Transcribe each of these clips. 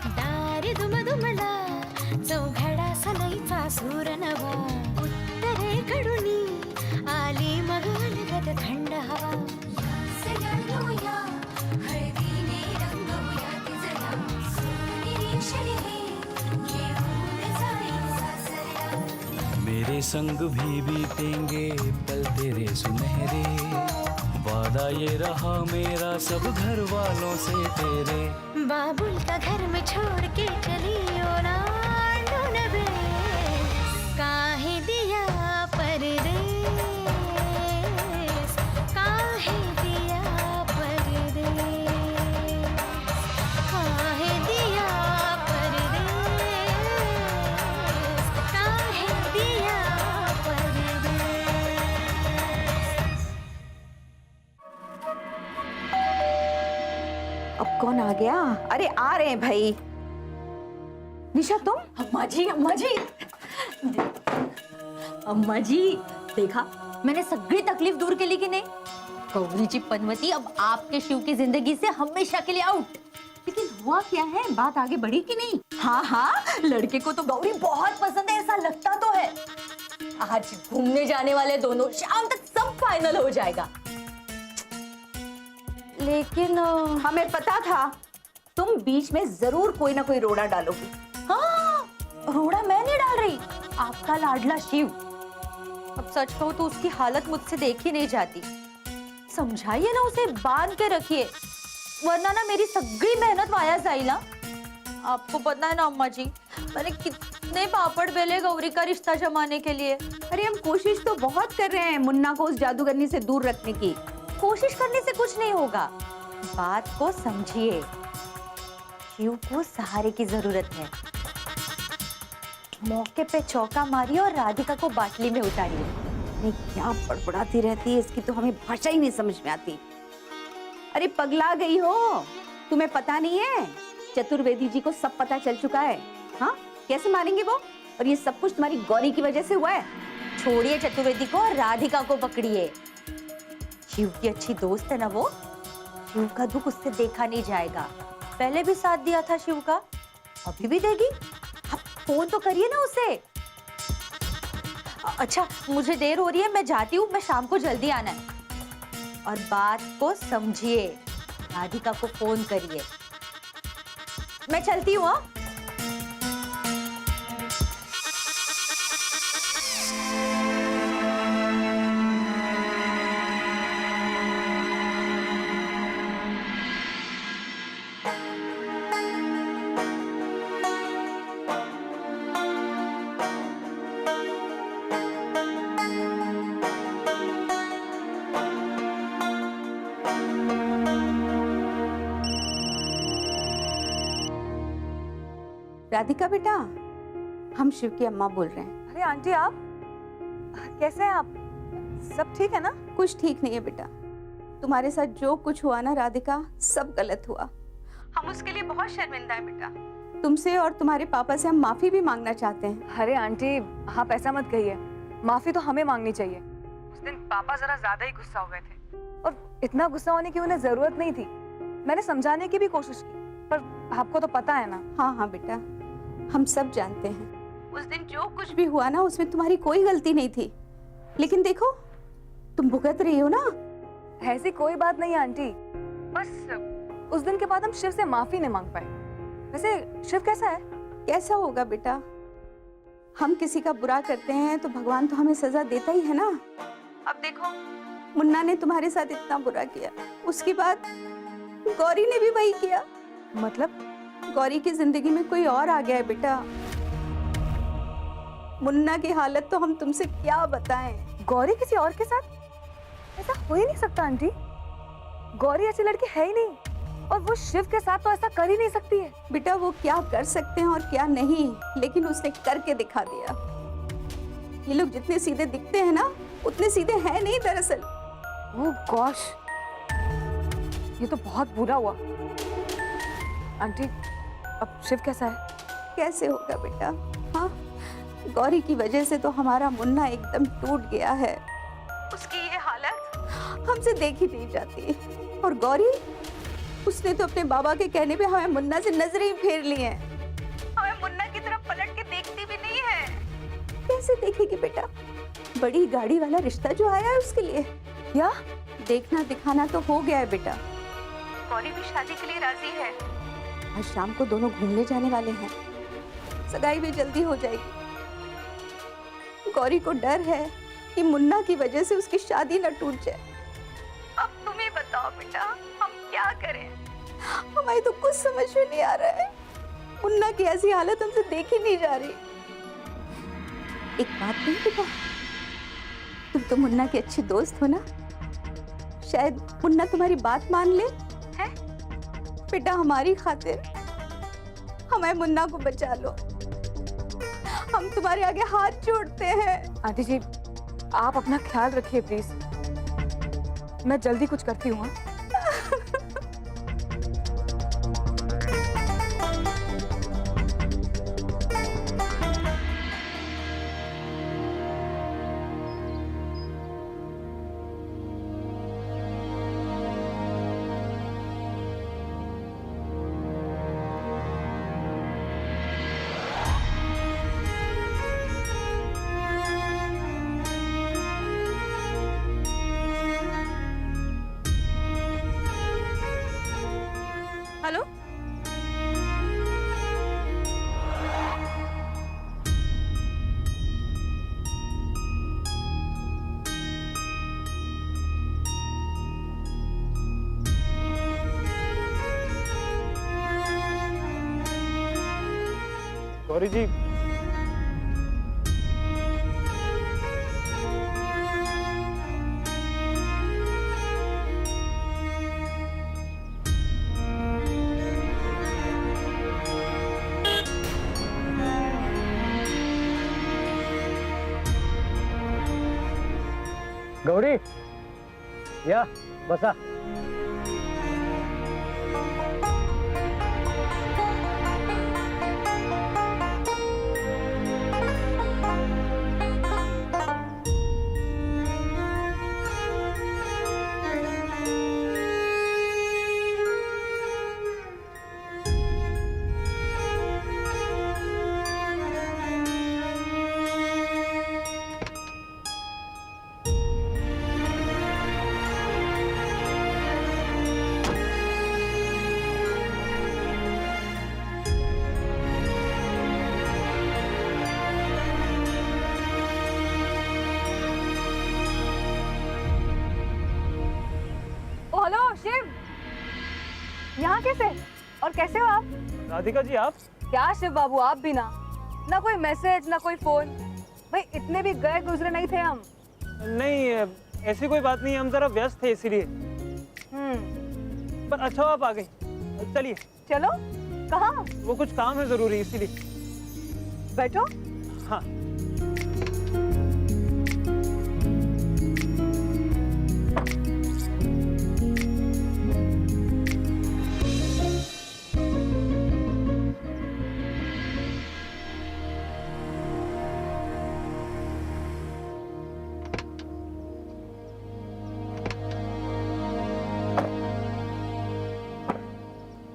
दारी दुमदुमला चौघडा सनईचा सूर नवा उत्तरेकडूनी आली मग अलगद थंड हवा सगळूया हळदीने रंगवूया तिजला निरीक्षण हे घेऊन जाई सासरला मेरे संग भी बीतेंगे पल तेरे सुनहरे वादा ये रहा मेरा सब घर वालों से तेरे बाबुल का घर में छोड़ के चली ओ ना ढूंढबे काहे दिया परदेस काहे दिया परदेस काहे दिया परदेस काहे दिया परदेस। अब कौन आ गया? अरे आ रहे हैं भाई। निशा तुम? अम्मा जी, अम्मा जी, अम्मा जी, देखा मैंने सगळी तकलीफ दूर केली की नाही? गौरीची पनवती अब आपके शिव की जिंदगी से हमेशा के लिए आउट। लेकिन हुआ क्या है, बात आगे बढ़ी कि नहीं? हाँ हाँ, लड़के को तो गौरी बहुत पसंद है, ऐसा लगता तो है। आज घूमने जाने वाले दोनों, शाम तक सब फाइनल हो जाएगा। लेकिन हमें पता था तुम बीच में जरूर कोई ना कोई रोड़ा डालोगी। हाँ, रोड़ा मैं नहीं डाल रही, आपका लाडला शिव। अब सच कहूं तो उसकी हालत मुझसे देखी नहीं जाती। समझाइए ना उसे, बांध के रखिए, वरना ना मेरी सगळी मेहनत वाया जाएगी ना। आपको पता है ना अम्मा जी, मैंने कितने पापड़ बेले गौरी का रिश्ता जमाने के लिए। अरे हम कोशिश तो बहुत कर रहे हैं मुन्ना को उस जादूगरनी से दूर रखने की। कोशिश करने से कुछ नहीं होगा, बात को समझिए। शिव को सहारे की जरूरत है। मौके पे चौका मारिए और राधिका को बाटली में उतारिए। अरे क्या बड़बड़ाती रहती है, इसकी तो हमें भाषा ही नहीं समझ में आती। अरे पगला गई हो, तुम्हें पता नहीं है चतुर्वेदी जी को सब पता चल चुका है। हाँ, कैसे मारेंगे वो? और ये सब कुछ तुम्हारी गौरी की वजह से हुआ है। छोड़िए चतुर्वेदी को और राधिका को पकड़िए। शिव की अच्छी दोस्त है ना वो, शिव का दुख उससे देखा नहीं जाएगा। पहले भी साथ दिया था शिव का, अभी भी देगी। आप फोन तो करिए ना उसे। अच्छा, मुझे देर हो रही है, मैं जाती हूँ, मैं शाम को जल्दी आना है। और बात को समझिए, राधिका को फोन करिए। मैं चलती हूँ। हाँ, राधिका बेटा, हम शिव की अम्मा बोल रहे हैं। अरे आंटी, आप कैसे हैं? आप सब ठीक है ना? कुछ ठीक नहीं है बेटा, तुम्हारे साथ जो कुछ हुआ ना राधिका, सब गलत हुआ। हम उसके लिए बहुत शर्मिंदा है बेटा। तुमसे और तुम्हारे पापा से हम माफी भी मांगना चाहते हैं। अरे आंटी, आप ऐसा मत कहिए, माफी तो हमें मांगनी चाहिए। उस दिन पापा जरा ज्यादा ही गुस्सा हो गए थे, और इतना गुस्सा होने की उन्हें जरूरत नहीं थी। मैंने समझाने की भी कोशिश की, पर आपको तो पता है ना। हाँ हाँ बेटा, हम सब जानते हैं उस दिन जो कुछ भी हुआ ना, उसमें तुम्हारी कोई गलती नहीं थी। लेकिन देखो, तुम भुगत रही हो ना। ऐसी कोई बात नहीं आंटी, बस उस दिन के बाद हम शिव से माफी नहीं मांग पाए। वैसे शिव कैसा है? कैसा होगा बेटा, हम किसी का बुरा करते हैं तो भगवान तो हमें सजा देता ही है ना। अब देखो, मुन्ना ने तुम्हारे साथ इतना बुरा किया, उसके बाद गौरी ने भी वही किया। मतलब? गौरी की जिंदगी में कोई और आ गया है बेटा। मुन्ना की हालत तो हम तुमसे क्या बताएं। गौरी किसी और के साथ? ऐसा हो ही नहीं सकता आंटी, गौरी ऐसी लड़की है ही नहीं, और वो शिव के साथ तो ऐसा कर ही नहीं सकती है। बेटा वो क्या कर सकते हैं और क्या नहीं, लेकिन उसने करके दिखा दिया। ये लोग जितने सीधे दिखते हैं ना, उतने सीधे हैं नहीं दरअसल। ओह गॉश, ये तो बहुत बुरा हुआ। आंटी, अब शिव कैसा है? कैसे होगा बेटा? हाँ, गौरी की वजह से तो हमारा मुन्ना एकदम टूट गया है। उसकी ये हालत हमसे देखी नहीं जाती। और गौरी उसने तो अपने बाबा के कहने पे हमें मुन्ना से नजरें ही फेर ली हैं। हमें मुन्ना की तरफ पलट के देखती भी नहीं है। कैसे देखेगी बेटा? बड़ी गाड़ी वाला रिश्ता जो आया है उसके लिए। या देखना दिखाना तो हो गया है बेटा। गौरी भी शादी के लिए राजी है। आज शाम को दोनों घूमने जाने वाले हैं। सगाई भी जल्दी हो जाएगी। गौरी को डर है कि मुन्ना की वजह से उसकी शादी न टूट जाए। अब तुम ही बताओ बेटा, हम क्या करें? हमें तो कुछ समझ में नहीं आ रहा है। मुन्ना की ऐसी हालत हमसे देखी नहीं जा रही। एक बात नहीं बेटा, तुम तो मुन्ना की अच्छी दोस्त हो ना, शायद मुन्ना तुम्हारी बात मान ले। है बेटा, हमारी खातिर हमें मुन्ना को बचा लो। हम तुम्हारे आगे हाथ जोड़ते हैं। आंटी जी, आप अपना ख्याल रखिए प्लीज। मैं जल्दी कुछ करती हूँ। हेलो, गौरी जी, गौरी या बसा। हेलो शिव, यहाँ कैसे और कैसे हो आप? राधिका जी, आप? क्या शिव बाबू, आप भी ना कोई मैसेज ना कोई फोन। भाई इतने भी गए गुजरे नहीं थे हम। नहीं, ऐसी कोई बात नहीं, हम जरा व्यस्त थे इसीलिए। पर अच्छा आप आ गई। चलिए। चलो, कहाँ? वो कुछ काम है जरूरी, इसीलिए। बैठो। हाँ।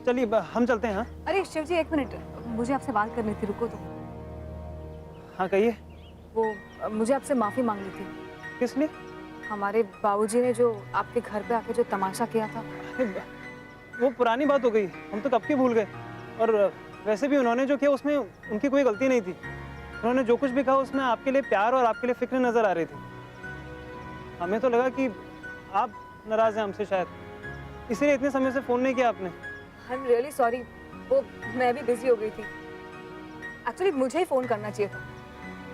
चलिए हम चलते हैं। हाँ अरे शिव जी, एक मिनट, मुझे आपसे बात करनी थी, रुको तो। हाँ कहिए। वो मुझे आपसे माफी मांगनी थी। किस लिए? हमारे बाबूजी ने जो आपके घर पे आके जो तमाशा किया था। वो पुरानी बात हो गई, हम तो कब के भूल गए। और वैसे भी उन्होंने जो किया उसमें उनकी कोई गलती नहीं थी। उन्होंने जो कुछ भी कहा उसमें आपके लिए प्यार और आपके लिए फिक्र नजर आ रही थी। हमें तो लगा कि आप नाराज हैं हमसे शायद, इसीलिए इतने समय से फोन नहीं किया आपने। आई एम रियली सॉरी, वो मैं भी बिजी हो गई थी। एक्चुअली मुझे ही फोन करना चाहिए था,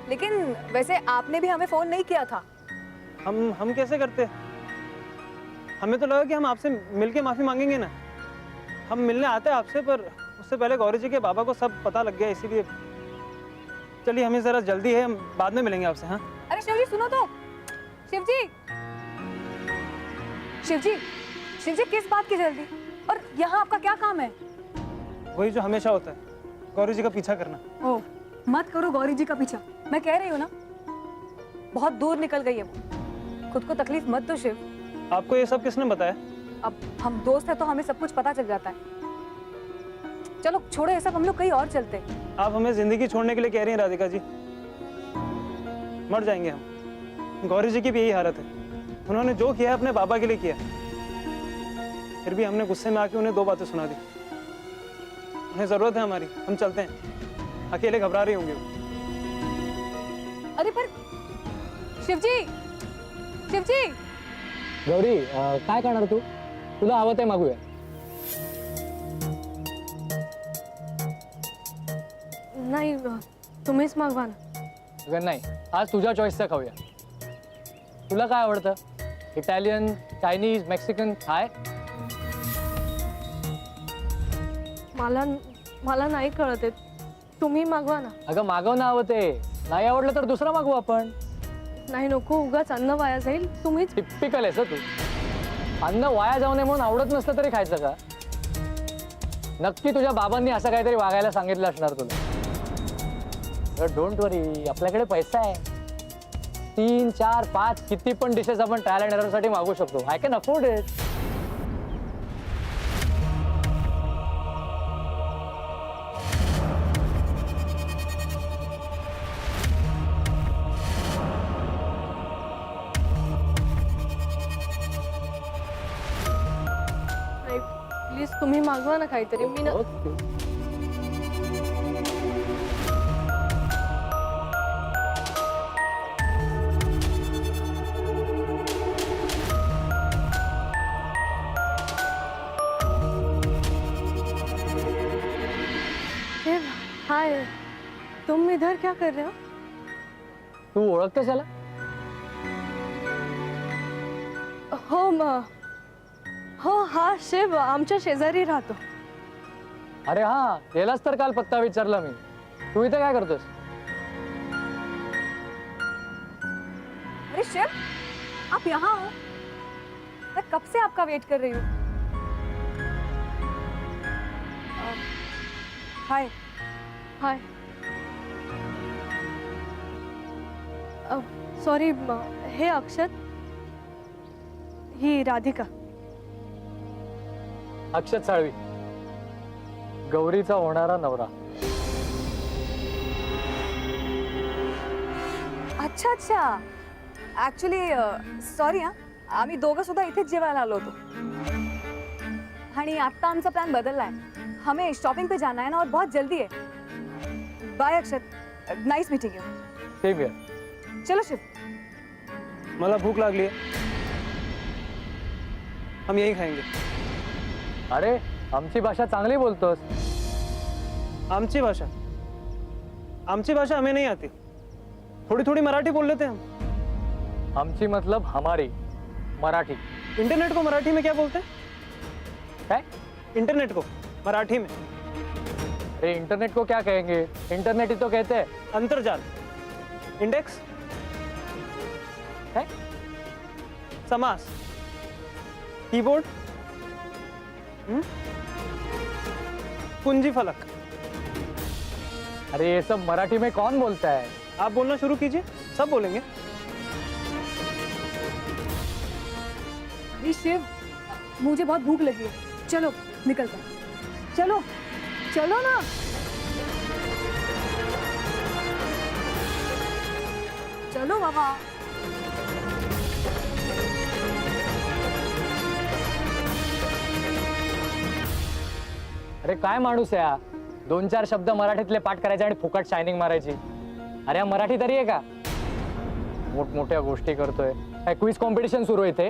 लेकिन वैसे आपने भी हमें फोन नहीं किया था। हम कैसे करते? हमें तो लगा कि हम आपसे मिलके माफी मांगेंगे ना। हम मिलने आते हैं आपसे, पर उससे पहले गौरी जी के बाबा को सब पता लग गया, इसीलिए। चलिए, हमें जरा जल्दी है, हम बाद में मिलेंगे आपसे। हाँ अरे शिव जी सुनो तो। शिव जी, शिव जी, शिव जी, किस बात की जल्दी? और यहाँ आपका क्या काम है? वही जो हमेशा होता है, गौरी जी का पीछा करना। ओह, मत करो गौरी जी का पीछा, मैं कह रही हूँ ना, बहुत दूर निकल गई है वो। खुद को तकलीफ मत दो शिव। आपको ये सब किसने बताया? अब हम दोस्त हैं तो हमें सब कुछ पता चल जाता है। चलो छोड़ो ये सब, हम लोग कहीं और चलते हैं। आप हमें जिंदगी छोड़ने के लिए कह रही हैं राधिका जी? मर जाएंगे हम। गौरी जी की भी यही हालत है। उन्होंने जो किया है अपने बाबा के लिए किया, फिर भी हमने गुस्से में आके उन्हें 2 बातें सुना दी। उन्हें जरूरत है हमारी, हम चलते हैं। अकेले घबरा रही होंगी वो। अरे पर शिवजी, शिवजी, गौरी काय करणार तू? तुला हवं ते मागूया. नाही तुम्हीच मागवा ना. अगं नाही, आज तुझ्या चॉईसचं खाऊया. तुला काय आवडतं? इटालियन, चायनीज, मेक्सिकन काय? मला मला नाही कळत आहे. तुम्ही मागवा ना. अगं मागव ना हवं ते. नाही आवडलं तर दुसरं मागवू आपण. नाही नको, उगाच अन्न वाया जाईल. तुम्हीच. टिप्पिकल आहेस हं तू. अन्न वाया जाऊ नये म्हणून आवडत नसलं तरी खायचं का? नक्की तुझ्या बाबांनी असं काहीतरी वागायला सांगितलं असणार तुला. डोंट वरी, आपल्याकडे पैसा आहे. 3, 4, 5 किती पण डिशेस आपण ट्रायल अँड एरर साठी मागू शकतो. I can afford it. Please तुम्ही मागवा ना काहीतरी. मी ना. ओके. हाय, तुम इधर क्या कर रहे हो? तू ओळखतेस याला? हो हा शिव आमच्या शेजारी राहतो. अरे हा, यालाच तर काल पत्ता विचारला मी. तू इथे काय करतोस? अरे शिव, आप यहाँ हो? मैं कब से आपका वेट कर रही हूँ. हाय. हाय. सॉरी, हे अक्षत, ही राधिका. अक्षत साळवी, गौरीचा होणारा नवरा. अच्छा अच्छा. ऍक्च्युली सॉरी हा, आम्ही दोघं सुद्धा इथेच जेवायला आलो होतो आणि आता आमचा प्लॅन बदललाय. हमें शॉपिंग पे जाना है ना, और बहुत जल्दी है. Bye Akshat, nice meeting you. Same here. चलो शिव. मला भूख लागली है, हम यही खाएंगे. अरे आमची भाषा चांगली बोलतोस. आमची भाषा हमें नहीं आती. थोड़ी थोड़ी मराठी बोल लेते हैं हम. आमची मतलब हमारी मराठी. इंटरनेट को मराठी में क्या बोलते हैं? काय? इंटरनेट को मराठी में अरे इंटरनेट को क्या कहेंगे? इंटरनेट ही तो कहते हैं. अंतर्जाल, इंडेक्स, काय? समास, कीबोर्ड, कुंजी फलक. अरे ये सब मराठी में कौन बोलता है? आप बोलना शुरू कीजिए, सब बोलेंगे. अरे शिव, मुझे बहुत भूख लगी है. चलो निकलते हैं. चलो चलो ना. चलो बाबा. अरे काय माणूस आहे हा? 2-4 शब्द मराठीतले पाठ करायचे आणि फुकट शायनिंग मारायची. अरे हा मराठी तरी आहे का? मोठमोठ्या गोष्टी करतोय. काय क्विज कॉम्पिटिशन सुरू आहे इथे?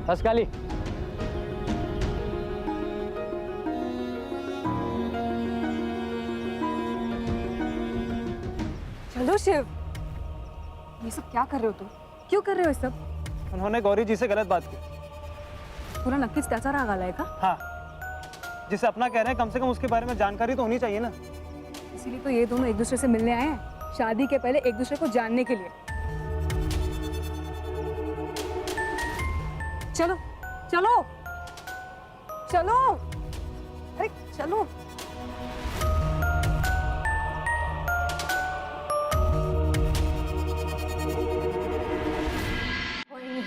बस खाली. चलो शिव. ये सब क्या कर रहे हो तुम? क्यों कर रहे हो ये सब? उन्होंने गौरी जी से गलत बात की. तुला नक्कीच त्याचा राग आलाय का? हाँ, जिसे अपना कह रहे हैं कम से कम उसके बारे में जानकारी तो होनी चाहिए ना. इसीलिए तो ये दोनों एक दूसरे से मिलने आए हैं, शादी के पहले एक दूसरे को जानने के लिए. चलो चलो चलो. अरे चलो.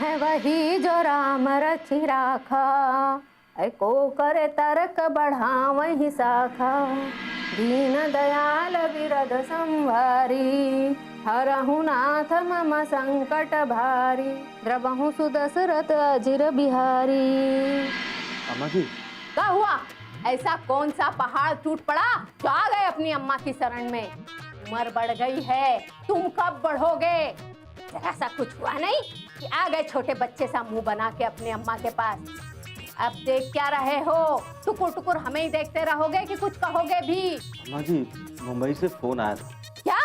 है वही जो राम रचि राखा, को करे तर्क बढ़ावहि शाखा, दीन दयाल विरद संवारी, हरहु नाथ मम संकट भारी, द्रवहु सुदशरथ अजिर बिहारी। अम्मा जी, क्या हुआ? ऐसा कौन सा पहाड़ टूट पड़ा जो आ गए अपनी अम्मा की शरण में? उम्र बढ़ गई है, तुम कब बढ़ोगे? ऐसा कुछ हुआ नहीं कि आ गए छोटे बच्चे सा मुंह बना के अपने अम्मा के पास। अब देख क्या रहे हो? टुकुर टुकुर हमें ही देखते रहोगे कि कुछ कहोगे भी? अम्मा जी, मुंबई से फोन आया था। क्या?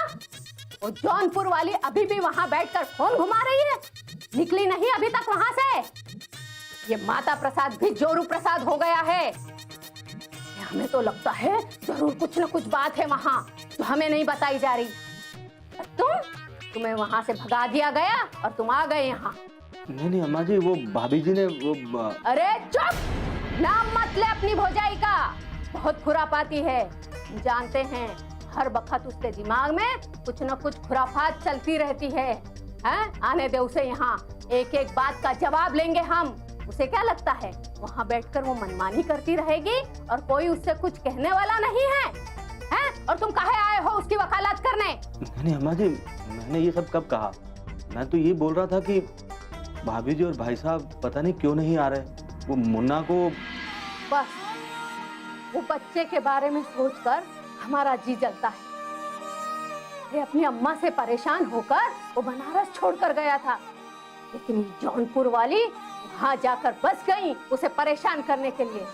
वो जौनपुर वाली अभी भी वहाँ बैठकर फोन घुमा रही है? निकली नहीं अभी तक वहाँ से? ये माता प्रसाद भी जोरू प्रसाद हो गया है। हमें तो लगता है जरूर कुछ न कुछ बात है वहाँ जो हमें नहीं बताई जा रही। तुम्हें वहाँ से भगा दिया गया और तुम आ गए यहाँ। नहीं अम्मा जी, वो भाभी जी ने वो अरे चुप! नाम मत ले अपनी भौजाई का, बहुत खुरापाती है। हम जानते हैं हर वक्त उसके दिमाग में कुछ न कुछ खुराफात चलती रहती है। हैं? आने दे उसे यहाँ, एक एक बात का जवाब लेंगे हम। उसे क्या लगता है वहाँ बैठकर वो मनमानी करती रहेगी और कोई उससे कुछ कहने वाला नहीं है? हैं? और तुम काहे आए हो उसकी वकालत करने? नहीं अम्मा जी, मैंने ये सब कब कहा? मैं तो ये बोल रहा था कि भाभी जी और भाई साहब पता नहीं क्यों नहीं आ रहे। वो मुन्ना को बस वो बच्चे के बारे में सोचकर हमारा जी जलता है। ये अपनी अम्मा से परेशान होकर वो बनारस छोड़कर गया था, लेकिन जौनपुर वाली वहाँ जाकर बस गई उसे परेशान करने के लिए।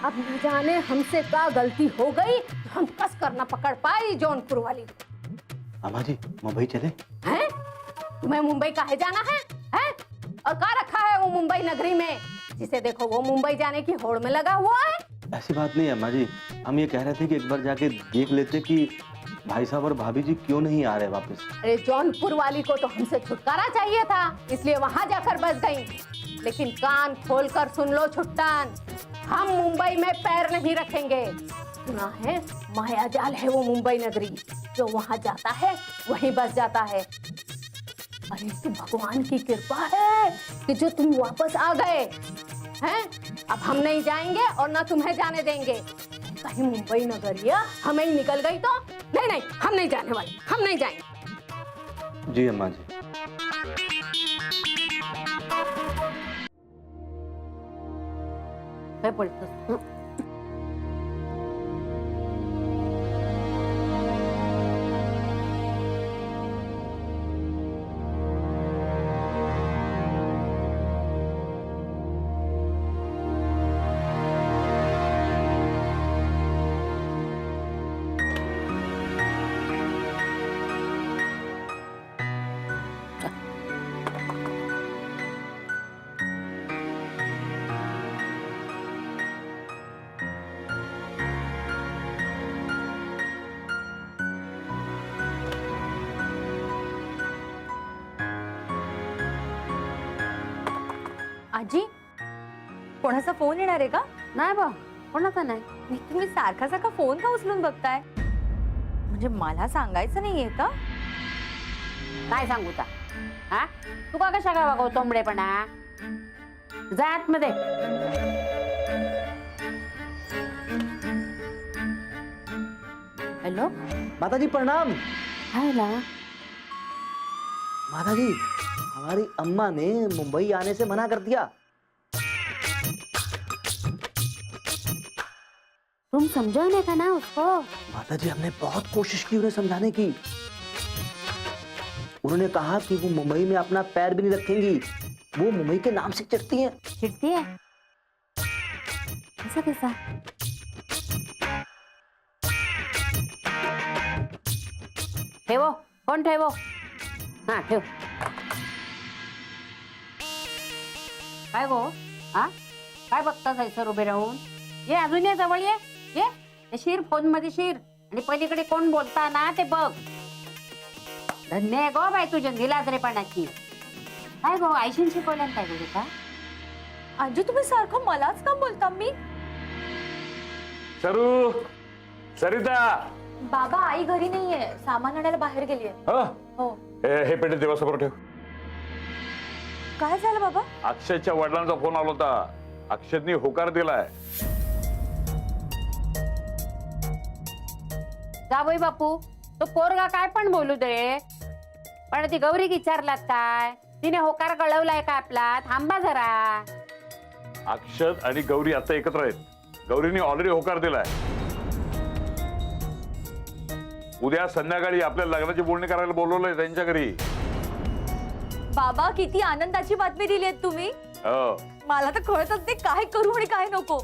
अब न जाने हमसे क्या गलती हो गई तो हम कस कर न पकड़ पाई जौनपुर वाली। अम्मा जी, मुंबई चले? हैं? तुम्हें मुंबई काहे जाना है? हैं? और क्या रखा है वो मुंबई नगरी में? जिसे देखो वो मुंबई जाने की होड़ में लगा हुआ है। ऐसी बात नहीं अम्मा जी, हम ये कह रहे थे कि एक बार जाके देख लेते कि भाई साहब और भाभी जी क्यों नहीं आ रहे वापस। अरे जौनपुर वाली को तो हमसे छुटकारा चाहिए था, इसलिए वहां जाकर बस गई। लेकिन कान खोलकर सुन लो छुट्टान, हम मुंबई में पैर नहीं रखेंगे। सुना है माया जाल है वो मुंबई नगरी, जो वहां जाता है वहीं बस जाता है। अरे तो भगवान की कृपा है कि जो तुम वापस आ गए हैं। अब हम नहीं जाएंगे और ना तुम्हें जाने देंगे। कहीं मुंबई नगरिया हमें ही निकल गई तो? नहीं, हम नहीं जाने वाले, हम नहीं जाएंगे। जी अम्मा जी। काय बोलतोस? आजी, कोणाचा फोन येणार आहे का? नाही बा, कोणाचा नाही. नाही, तुम्ही सारखा सारखा फोन का उचलून बघताय? म्हणजे मला सांगायचं नाहीये का? काय सांगू ता? हा? तू का कशा काय वागव तोंबडेपणा? जा आतमध्ये. हेलो माता जी प्रणाम। हाय ला. माता जी, हमारी अम्मा ने मुंबई आने से मना कर दिया। तुम समझाने का ना उसको. माता जी, हमने बहुत कोशिश की उन्हें समझाने की। उन्होंने कहा कि वो मुंबई में अपना पैर भी नहीं रखेंगी, वो मुंबई के नाम से चिढ़ती हैं। चिढ़ती है? ऐसा कैसा? ठेवो, कोण ठेवो? हाँ ठेव. काय गो? हा? काय बघतास ऐसर उभे राहून? ये अजून ये जवळ ये. ये शिर फोन मध्ये शिर आणि पलीकडे कोण बोलता ना ते बघ. धन्य आहे गो बाई तुझ्या निलाजरेपणाची. काय गो आईशीन शिकवल्यान काय गो का? आजी, तुम्ही सारखं मलाच का बोलता? मी सरू, सरिता. बाबा, आई घरी नाहीये, सामान आणायला बाहेर गेलीये. हो, हो. हे पेटे देवासमोर ठेव. काय झालं बाबा? अक्षयच्या वडिलांचा फोन आला होता. अक्षयनी होकार दिलाय. जावई बापू, तो पोरगा काय पण बोलू दे, पण ती गौरी विचारलात काय? तिने होकार कळवलाय का आपला? थांबा जरा. अक्षत आणि गौरी आता एकत्र आहेत. गौरीने ऑलरेडी होकार दिलाय. उद्या संध्याकाळी आपल्या लग्नाची बोलणी करायला बोलवलंय त्यांच्या घरी. बाबा, किती आनंदाची बातमी दिली आहे तुम्ही. मला तर कळतच नाही काय करू आणि काय नको.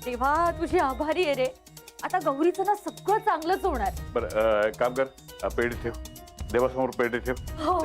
तेव्हा तुझी आभारी आहे रे. आता गौरीचं ना सगळं चांगलंच होणार. बरं, काम कर, पेढी ठेव. देवासमोर पेढी ठेव. हो